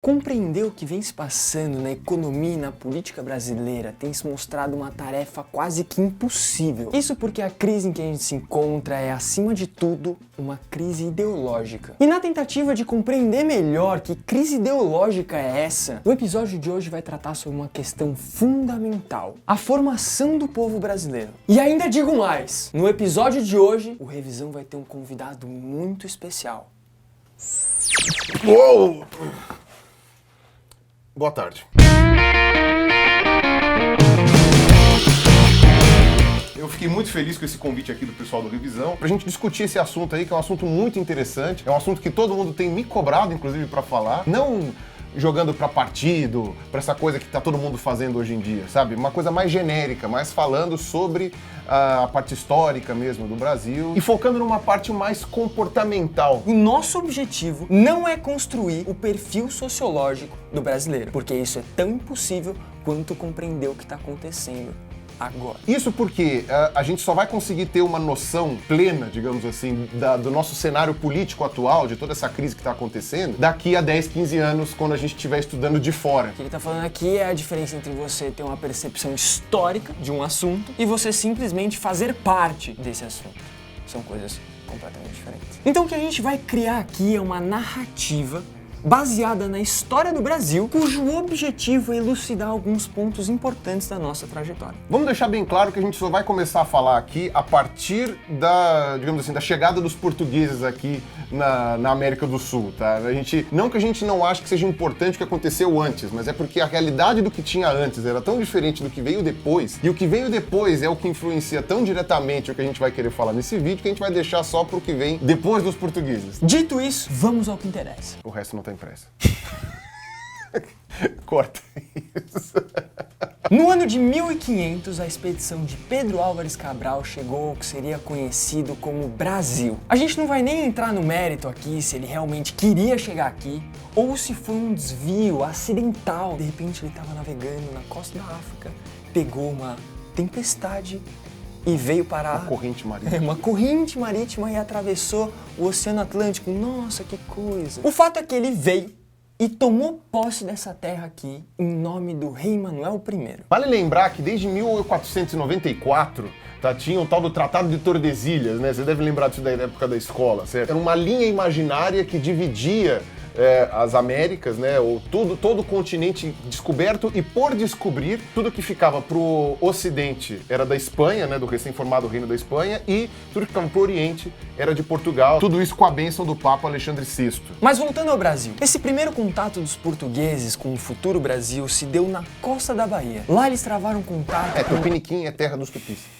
Compreender o que vem se passando na economia e na política brasileira tem se mostrado uma tarefa quase que impossível. Isso porque a crise em que a gente se encontra é, acima de tudo, uma crise ideológica. E na tentativa de compreender melhor que crise ideológica é essa, o episódio de hoje vai tratar sobre uma questão fundamental: a formação do povo brasileiro. E ainda digo mais, no episódio de hoje, o Revisão vai ter um convidado muito especial. Uou! Boa tarde. Eu fiquei muito feliz com esse convite aqui do pessoal do Revisão pra gente discutir esse assunto aí, que é um assunto muito interessante, é um assunto que todo mundo tem me cobrado, inclusive, pra falar, não jogando pra partido, pra essa coisa que tá todo mundo fazendo hoje em dia, sabe? Uma coisa mais genérica, mais falando sobre a parte histórica mesmo do Brasil e focando numa parte mais comportamental. O nosso objetivo não é construir o perfil sociológico do brasileiro, porque isso é tão impossível quanto compreender o que está acontecendo agora. Isso porque a gente só vai conseguir ter uma noção plena, digamos assim, do nosso cenário político atual, de toda essa crise que está acontecendo, daqui a 10, 15 anos, quando a gente estiver estudando de fora. O que ele está falando aqui é a diferença entre você ter uma percepção histórica de um assunto e você simplesmente fazer parte desse assunto. São coisas completamente diferentes. Então o que a gente vai criar aqui é uma narrativa baseada na história do Brasil, cujo objetivo é elucidar alguns pontos importantes da nossa trajetória. Vamos deixar bem claro que a gente só vai começar a falar aqui a partir digamos assim, da chegada dos portugueses aqui na América do Sul, tá? Não que a gente não ache que seja importante o que aconteceu antes, mas é porque a realidade do que tinha antes era tão diferente do que veio depois, e o que veio depois é o que influencia tão diretamente o que a gente vai querer falar nesse vídeo, que a gente vai deixar só pro que vem depois dos portugueses. Dito isso, vamos ao que interessa. O resto não tem pressa. Corta isso. No ano de 1500, a expedição de Pedro Álvares Cabral chegou ao que seria conhecido como Brasil. A gente não vai nem entrar no mérito aqui se ele realmente queria chegar aqui ou se foi um desvio acidental. De repente ele estava navegando na costa da África, pegou uma tempestade e veio parar... Uma corrente marítima. Uma corrente marítima e atravessou o Oceano Atlântico. Nossa, que coisa! O fato é que ele veio e tomou posse dessa terra aqui em nome do rei Manuel I. Vale lembrar que desde 1494, tá, tinha o tal do Tratado de Tordesilhas, né? Você deve lembrar disso da época da escola, certo? Era uma linha imaginária que dividia as Américas, né? Ou todo o continente descoberto e por descobrir, tudo que ficava pro Ocidente era da Espanha, né? Do recém-formado Reino da Espanha, e tudo que ficava pro Oriente era de Portugal. Tudo isso com a bênção do Papa Alexandre VI. Mas voltando ao Brasil, esse primeiro contato dos portugueses com o futuro Brasil se deu na costa da Bahia. Lá eles travaram contato Tupiniquim é terra dos tupis.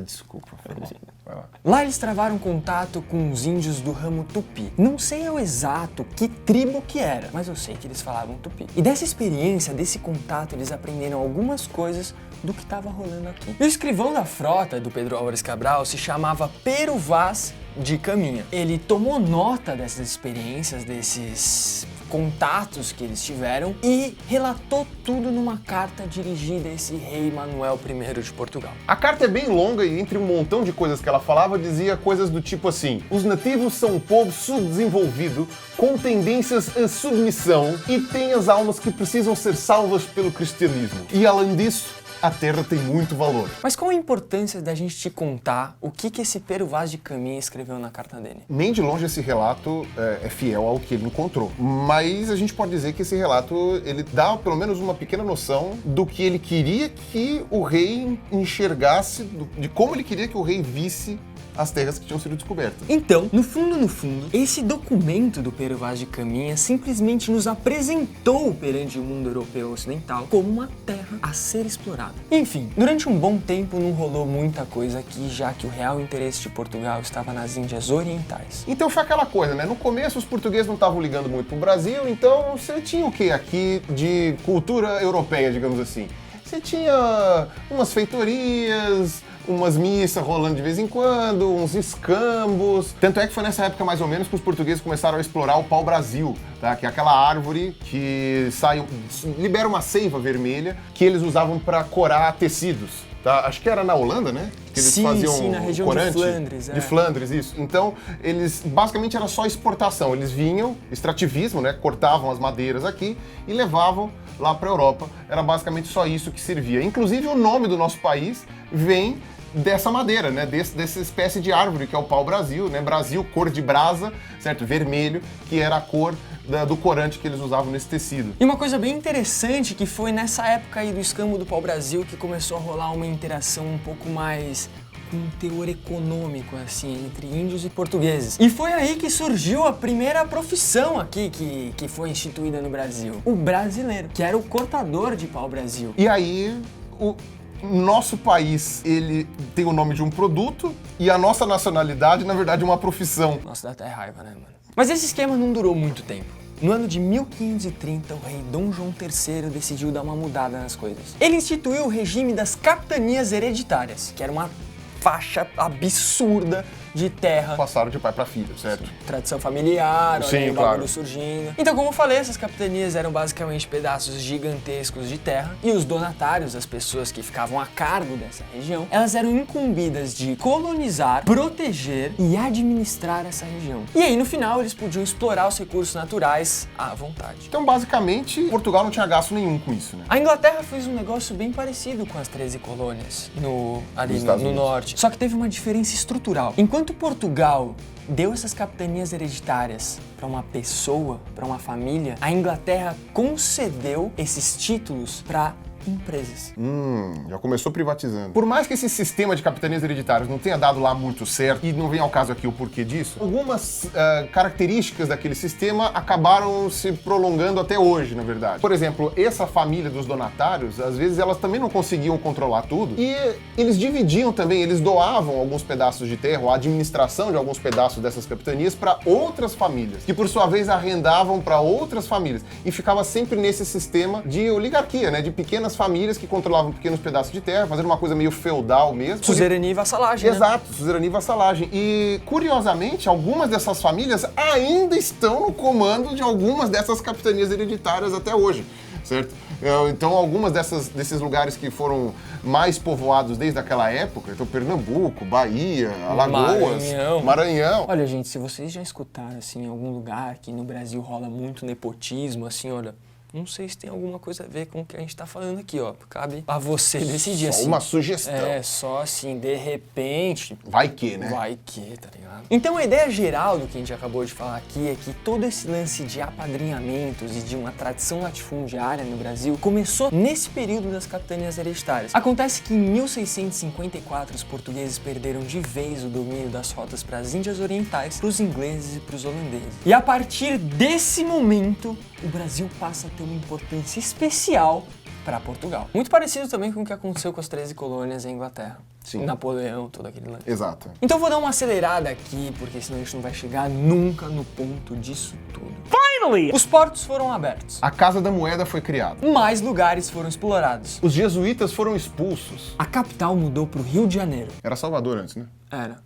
Desculpa, foi mal. Vai lá. Lá eles travaram contato com os índios do ramo Tupi. Não sei ao exato que tribo que era, mas eu sei que eles falavam Tupi. E dessa experiência, desse contato, eles aprenderam algumas coisas do que estava rolando aqui. E o escrivão da frota do Pedro Álvares Cabral se chamava Pero Vaz de Caminha. Ele tomou nota dessas experiências, desses contatos que eles tiveram e relatou tudo numa carta dirigida a esse rei Manuel I de Portugal. A carta é bem longa e entre um montão de coisas que ela falava, dizia coisas do tipo assim: os nativos são um povo subdesenvolvido, com tendências à submissão e têm as almas que precisam ser salvas pelo cristianismo. E além disso, a terra tem muito valor. Mas qual a importância da gente te contar o que esse Pero Vaz de Caminha escreveu na carta dele? Nem de longe esse relato é fiel ao que ele encontrou. Mas a gente pode dizer que esse relato, ele dá pelo menos uma pequena noção do que ele queria que o rei enxergasse, de como ele queria que o rei visse as terras que tinham sido descobertas. Então, no fundo, esse documento do Pero Vaz de Caminha simplesmente nos apresentou perante o mundo europeu ocidental como uma terra a ser explorada. Enfim, durante um bom tempo não rolou muita coisa aqui, já que o real interesse de Portugal estava nas Índias Orientais. Então foi aquela coisa, né? No começo os portugueses não estavam ligando muito pro Brasil, então você tinha o que aqui de cultura europeia, digamos assim? Você tinha umas feitorias, umas missas rolando de vez em quando, uns escambos. Tanto é que foi nessa época mais ou menos que os portugueses começaram a explorar o pau-brasil, tá? Que é aquela árvore que libera uma seiva vermelha que eles usavam para corar tecidos. Tá? Acho que era na Holanda, né? que eles Sim, faziam sim, na região corante. de Flandres. De Flandres, isso. Então, eles basicamente era só exportação. Eles vinham, extrativismo, né? Cortavam as madeiras aqui e levavam lá para a Europa. Era basicamente só isso que servia. Inclusive, o nome do nosso país vem dessa madeira, né? Dessa espécie de árvore que é o pau-brasil, né? Brasil, cor de brasa, certo? Vermelho, que era a cor do corante que eles usavam nesse tecido. E uma coisa bem interessante que foi nessa época aí do escambo do pau-brasil que começou a rolar uma interação um pouco mais com um teor econômico, assim, entre índios e portugueses. E foi aí que surgiu a primeira profissão aqui que foi instituída no Brasil. O brasileiro, que era o cortador de pau-brasil. E aí, o nosso país, ele tem o nome de um produto e a nossa nacionalidade, na verdade, é uma profissão. Nossa, dá até raiva, né, mano? Mas esse esquema não durou muito tempo. No ano de 1530, o rei Dom João III decidiu dar uma mudada nas coisas. Ele instituiu o regime das capitanias hereditárias, que era uma faixa absurda de terra. Passaram de pai para filho, certo? Tradição familiar, olha Sim, aí o claro. bagulho surgindo. Então, como eu falei, essas capitanias eram basicamente pedaços gigantescos de terra e os donatários, as pessoas que ficavam a cargo dessa região, elas eram incumbidas de colonizar, proteger e administrar essa região. E aí, no final, eles podiam explorar os recursos naturais à vontade. Então, basicamente, Portugal não tinha gasto nenhum com isso, né? A Inglaterra fez um negócio bem parecido com as 13 colônias ali Nos no Estados Unidos. norte. Só que teve uma diferença estrutural. Enquanto Portugal deu essas capitanias hereditárias para uma pessoa, para uma família, a Inglaterra concedeu esses títulos para empresas. Já começou privatizando. Por mais que esse sistema de capitanias hereditárias não tenha dado lá muito certo, e não vem ao caso aqui o porquê disso, algumas características daquele sistema acabaram se prolongando até hoje, na verdade. Por exemplo, essa família dos donatários, às vezes elas também não conseguiam controlar tudo, e eles dividiam também, eles doavam alguns pedaços de terra, ou a administração de alguns pedaços dessas capitanias para outras famílias, que por sua vez arrendavam para outras famílias, e ficava sempre nesse sistema de oligarquia, né, de pequenas famílias que controlavam pequenos pedaços de terra, fazendo uma coisa meio feudal mesmo. Suzerania e vassalagem, né? Exato, suzerania e vassalagem. E, curiosamente, algumas dessas famílias ainda estão no comando de algumas dessas capitanias hereditárias até hoje, certo? Então, algumas desses lugares que foram mais povoados desde aquela época, então Pernambuco, Bahia, Alagoas, Maranhão. Olha, gente, se vocês já escutaram, assim, em algum lugar que no Brasil rola muito nepotismo, assim, olha, não sei se tem alguma coisa a ver com o que a gente tá falando aqui, ó. Cabe a você decidir, Só assim. uma sugestão. É, só assim, de repente... Vai que, né? Vai que, tá ligado? Então a ideia geral do que a gente acabou de falar aqui é que todo esse lance de apadrinhamentos e de uma tradição latifundiária no Brasil começou nesse período das capitanias hereditárias. Acontece que em 1654 os portugueses perderam de vez o domínio das rotas para as Índias Orientais, para os ingleses e para os holandeses. E a partir desse momento, o Brasil passa a ter uma importância especial para Portugal. Muito parecido também com o que aconteceu com as 13 colônias em Inglaterra. Sim. Napoleão, todo aquele lance. Exato. Então vou dar uma acelerada aqui, porque senão a gente não vai chegar nunca no ponto disso tudo. Finally! Os portos foram abertos. A Casa da Moeda foi criada. Mais lugares foram explorados. Os jesuítas foram expulsos. A capital mudou pro Rio de Janeiro. Era Salvador antes, né? Era.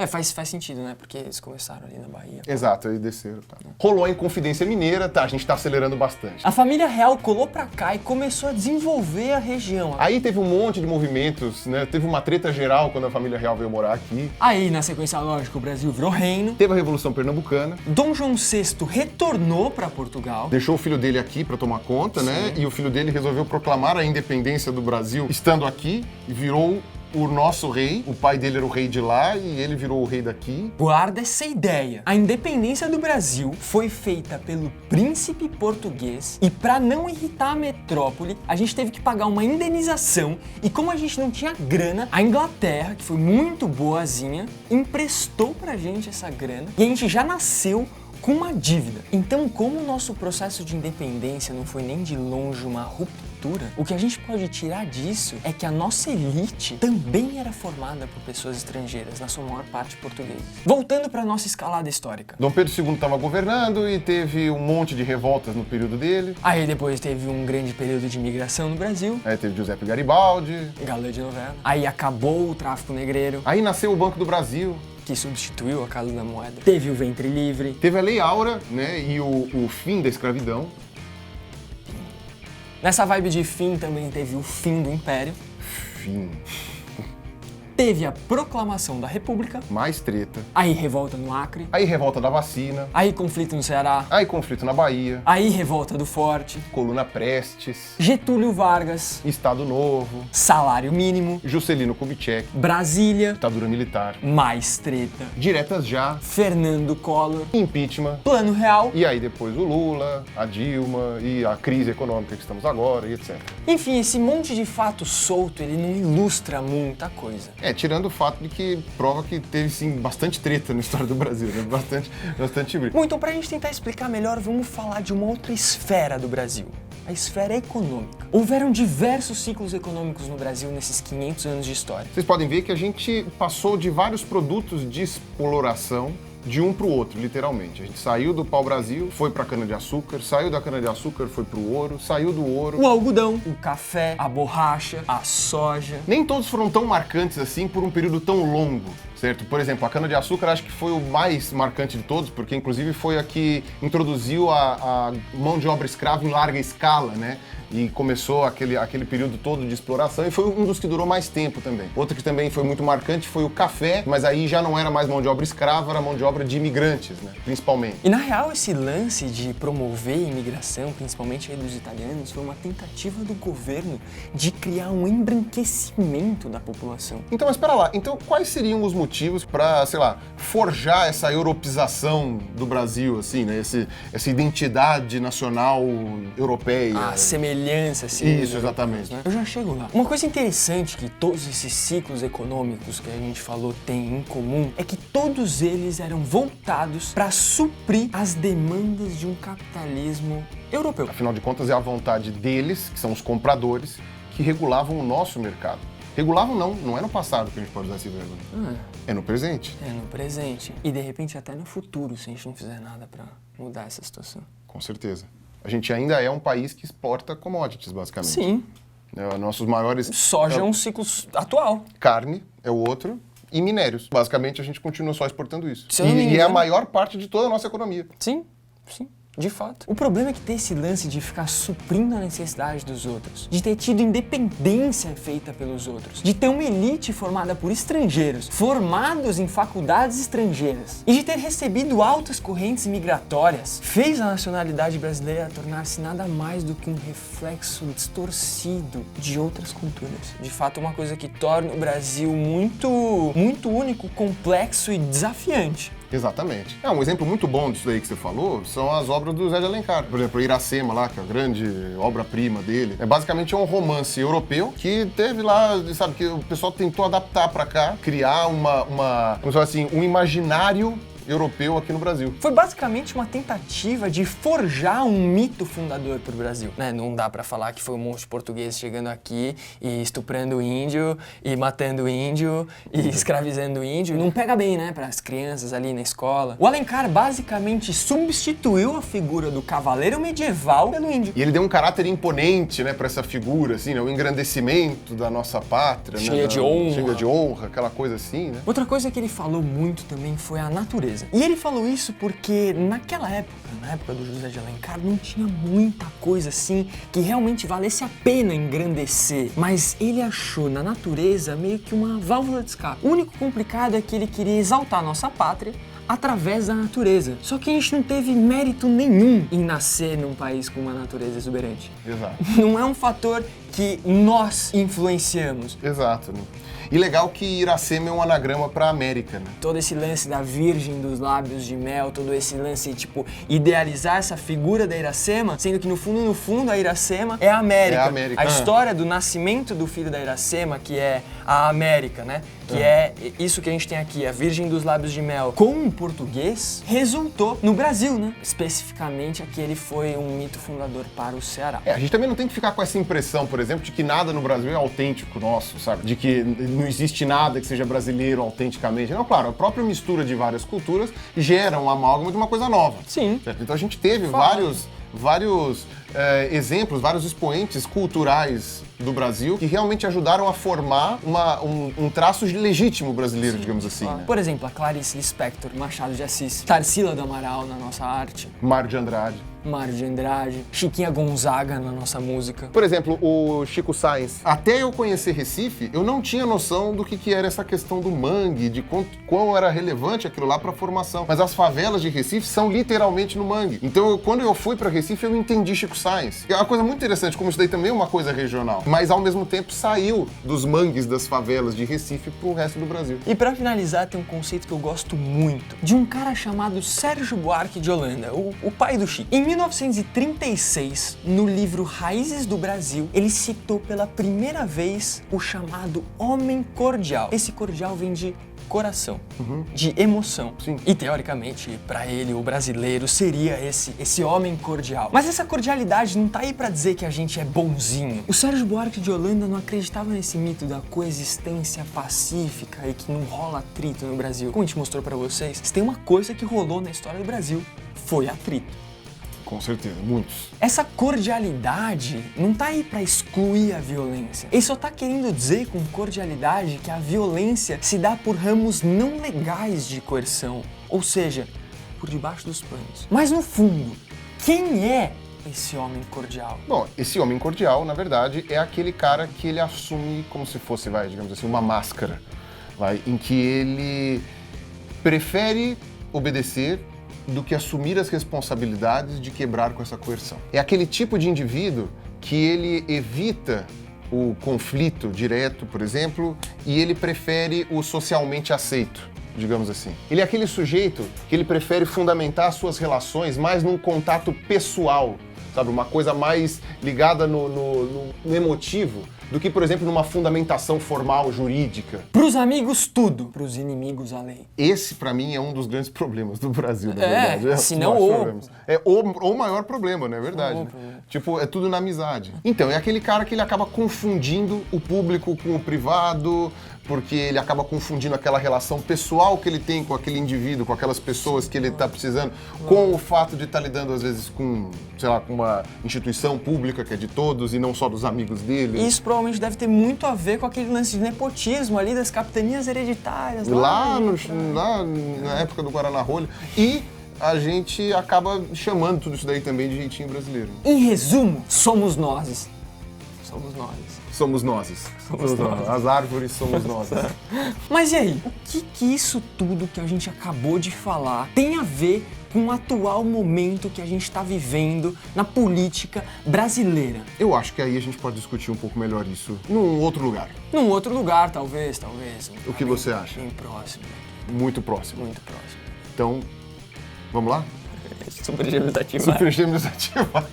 Faz sentido, né? Porque eles começaram ali na Bahia. Exato, aí desceram. Tá. Rolou a Inconfidência Mineira, tá? A gente tá acelerando bastante. A família real colou pra cá e começou a desenvolver a região. Aí teve um monte de movimentos, né? Teve uma treta geral quando a família real veio morar aqui. Aí, na sequência lógica, o Brasil virou reino. Teve a Revolução Pernambucana. Dom João VI retornou pra Portugal. Deixou o filho dele aqui pra tomar conta, né? E o filho dele resolveu proclamar a independência do Brasil estando aqui e virou o nosso rei. O pai dele era o rei de lá e ele virou o rei daqui. Guarda essa ideia. A independência do Brasil foi feita pelo príncipe português e para não irritar a metrópole, a gente teve que pagar uma indenização e como a gente não tinha grana, a Inglaterra, que foi muito boazinha, emprestou pra gente essa grana e a gente já nasceu com uma dívida. Então, como o nosso processo de independência não foi nem de longe uma ruptura, o que a gente pode tirar disso é que a nossa elite também era formada por pessoas estrangeiras, na sua maior parte portugueses. Voltando para nossa escalada histórica. Dom Pedro II estava governando e teve um monte de revoltas no período dele. Aí depois teve um grande período de imigração no Brasil. Aí teve Giuseppe Garibaldi. Galã de novela. Aí acabou o tráfico negreiro, Aí nasceu o Banco do Brasil. que substituiu a Casa da Moeda. Teve o ventre livre. Teve a Lei Áurea, né? E o fim da escravidão. Nessa vibe de fim também teve o fim do Império. Fim. teve a proclamação da República, Mais treta. aí revolta no Acre, Aí revolta da vacina. aí conflito no Ceará, Aí conflito na Bahia. aí revolta do Forte, Coluna Prestes. Getúlio Vargas, Estado Novo. salário mínimo, Juscelino Kubitschek. Brasília, Ditadura militar. mais treta, Diretas já. Fernando Collor, Impeachment. Plano Real. E aí depois o Lula, a Dilma e a crise econômica que estamos agora e etc. Enfim, esse monte de fato solto, ele não ilustra muita coisa. Tirando o fato de que prova que teve sim bastante treta na história do Brasil, né? Bastante briga. Bom, então pra gente tentar explicar melhor, vamos falar de uma outra esfera do Brasil. A esfera econômica. Houveram diversos ciclos econômicos no Brasil nesses 500 anos de história. Vocês podem ver que a gente passou de vários produtos de exploração de um para o outro, literalmente. A gente saiu do pau-brasil, foi para cana-de-açúcar, saiu da cana-de-açúcar, foi para o ouro, saiu do ouro. O algodão, o café, a borracha, a soja. Nem todos foram tão marcantes assim por um período tão longo, certo? Por exemplo, a cana-de-açúcar acho que foi o mais marcante de todos, porque inclusive foi a que introduziu a mão de obra escrava em larga escala, né? E começou aquele período todo de exploração e foi um dos que durou mais tempo também. Outro que também foi muito marcante foi o café, mas aí já não era mais mão de obra escrava, era mão de obra de imigrantes, né? Principalmente. E na real, esse lance de promover a imigração, principalmente aí dos italianos, foi uma tentativa do governo de criar um embranquecimento da população. Então, mas espera lá, então quais seriam os motivos para, sei lá, forjar essa europeização do Brasil, assim, né? Essa identidade nacional europeia? A semelhança, assim. Isso, exatamente. Né? Eu já chego lá. Uma coisa interessante que todos esses ciclos econômicos que a gente falou têm em comum é que todos eles eram voltados para suprir as demandas de um capitalismo europeu. Afinal de contas, é a vontade deles, que são os compradores, que regulavam o nosso mercado. Regulavam não é no passado que a gente pode usar esse verbo. É no presente. É no presente. E de repente até no futuro, se a gente não fizer nada para mudar essa situação. Com certeza. A gente ainda é um país que exporta commodities, basicamente. Sim. Nossos maiores... Soja é um ciclo atual. Carne é o outro. E minérios. Basicamente, a gente continua só exportando isso. Se eu não me E é engano- a maior parte de toda a nossa economia. Sim, sim. De fato. O problema é que ter esse lance de ficar suprindo a necessidade dos outros, de ter tido independência feita pelos outros, de ter uma elite formada por estrangeiros, formados em faculdades estrangeiras, e de ter recebido altas correntes migratórias, fez a nacionalidade brasileira tornar-se nada mais do que um reflexo distorcido de outras culturas. De fato, uma coisa que torna o Brasil muito único, complexo e desafiante. Exatamente. Um exemplo muito bom disso daí que você falou são as obras do Zé de Alencar. Por exemplo, Iracema lá, que é a grande obra-prima dele. Basicamente é um romance europeu que teve lá, sabe, que o pessoal tentou adaptar pra cá, criar como se fosse assim, um imaginário europeu aqui no Brasil. Foi basicamente uma tentativa de forjar um mito fundador para o Brasil, né? Não dá para falar que foi um monte de portugueses chegando aqui e estuprando índio, e matando índio, e escravizando índio. Não pega bem, né, para as crianças ali na escola. O Alencar basicamente substituiu a figura do cavaleiro medieval pelo índio. E ele deu um caráter imponente, né, para essa figura, assim, né, o engrandecimento da nossa pátria, Cheia né, de honra. cheia de honra, aquela coisa assim, né? Outra coisa que ele falou muito também foi a natureza. E ele falou isso porque naquela época, na época do José de Alencar, não tinha muita coisa assim que realmente valesse a pena engrandecer. Mas ele achou na natureza meio que uma válvula de escape. O único complicado é que ele queria exaltar a nossa pátria através da natureza. Só que a gente não teve mérito nenhum em nascer num país com uma natureza exuberante. Exato. Não é um fator que nós influenciamos. Exato, né? E legal que Iracema é um anagrama para América, né? Todo esse lance da virgem dos lábios de mel, todo esse lance, tipo, idealizar essa figura da Iracema, sendo que no fundo, a Iracema é a América. É a América. A história do nascimento do filho da Iracema, que é a América, né? Que é isso que a gente tem aqui, a virgem dos lábios de mel, com o português, resultou no Brasil, né? Especificamente, aquele foi um mito fundador para o Ceará. A gente também não tem que ficar com essa impressão, por exemplo, de que nada no Brasil é autêntico nosso, sabe? De que não existe nada que seja brasileiro autenticamente. Não, claro, a própria mistura de várias culturas gera um amálgama de uma coisa nova. Sim. Certo? Então a gente teve vários exemplos, vários expoentes culturais do Brasil que realmente ajudaram a formar um traço legítimo brasileiro, digamos assim, né? Por exemplo, a Clarice Lispector, Machado de Assis, Tarsila do Amaral na nossa arte. Mário de Andrade. Mário de Andrade, Chiquinha Gonzaga na nossa música. Por exemplo, o Chico Science. Até eu conhecer Recife, eu não tinha noção do que era essa questão do mangue, de quão era relevante aquilo lá para a formação. Mas as favelas de Recife são literalmente no mangue. Então, quando eu fui para Recife, eu entendi Chico Science. É uma coisa muito interessante, como isso daí também é uma coisa regional. Mas, ao mesmo tempo, saiu dos mangues das favelas de Recife pro resto do Brasil. E para finalizar, tem um conceito que eu gosto muito, de um cara chamado Sérgio Buarque de Holanda, o pai do Chico. Em 1936, no livro Raízes do Brasil, ele citou pela primeira vez o chamado homem cordial. Esse cordial vem de coração, de emoção. Sim. E teoricamente, para ele, o brasileiro seria esse homem cordial. Mas essa cordialidade não tá aí para dizer que a gente é bonzinho. O Sérgio Buarque de Holanda não acreditava nesse mito da coexistência pacífica e que não rola atrito no Brasil. Como a gente mostrou para vocês, se tem uma coisa que rolou na história do Brasil, foi atrito. Com certeza, muitos. Essa cordialidade não tá aí pra excluir a violência. Ele só tá querendo dizer com cordialidade que a violência se dá por ramos não legais de coerção, ou seja, por debaixo dos panos. Mas no fundo, quem é esse homem cordial? Bom, esse homem cordial, na verdade, é aquele cara que ele assume como se fosse, digamos assim, uma máscara, em que ele prefere obedecer do que assumir as responsabilidades de quebrar com essa coerção. É aquele tipo de indivíduo que ele evita o conflito direto, por exemplo, e ele prefere o socialmente aceito, digamos assim. Ele é aquele sujeito que ele prefere fundamentar suas relações mais num contato pessoal, sabe? Uma coisa mais ligada no emotivo, do que, por exemplo, numa fundamentação formal, jurídica. Pros amigos, tudo. Pros inimigos, a lei. Esse, pra mim, é um dos grandes problemas do Brasil, na verdade. Se não o maior problema, não é verdade? Tipo, é tudo na amizade. Então, é aquele cara que ele acaba confundindo o público com o privado, porque ele acaba confundindo aquela relação pessoal que ele tem com aquele indivíduo, com aquelas pessoas que ele tá precisando, com o fato de estar lidando, às vezes, com, sei lá, com uma instituição pública que é de todos e não só dos amigos dele. Isso provavelmente deve ter muito a ver com aquele lance de nepotismo ali das capitanias hereditárias. Lá na época do Guaraná Rolha. E a gente acaba chamando tudo isso daí também de jeitinho brasileiro. Em resumo, somos nós. Somos nós. Somos nós. As árvores somos nós. Mas e aí? O que isso tudo que a gente acabou de falar tem a ver com o atual momento que a gente está vivendo na política brasileira? Eu acho que aí a gente pode discutir um pouco melhor isso num outro lugar. Num outro lugar, talvez. O que você acha? Bem próximo. Muito próximo. Muito próximo. Então, vamos lá? Super Gêmeos ativar. Super Gêmeos ativar.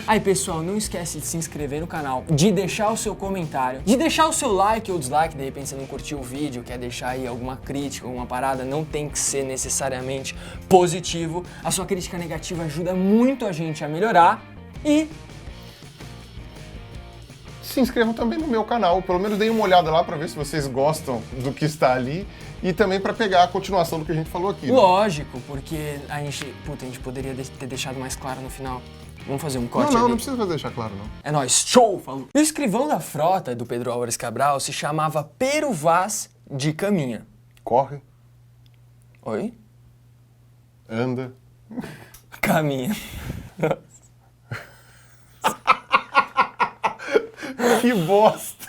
Aí, pessoal, não esquece de se inscrever no canal, de deixar o seu comentário, de deixar o seu like ou dislike, de repente você não curtiu o vídeo, quer deixar aí alguma crítica, alguma parada, não tem que ser necessariamente positivo. A sua crítica negativa ajuda muito a gente a melhorar e se inscrevam também no meu canal, pelo menos deem uma olhada lá para ver se vocês gostam do que está ali e também para pegar a continuação do que a gente falou aqui. Lógico, porque a gente poderia ter deixado mais claro no final. Vamos fazer um corte ali? Não precisa deixar claro, não. É nóis, show, falou. E o escrivão da frota do Pedro Álvares Cabral se chamava Pero Vaz de Caminha. Corre. Oi? Anda. Caminha. Que bosta!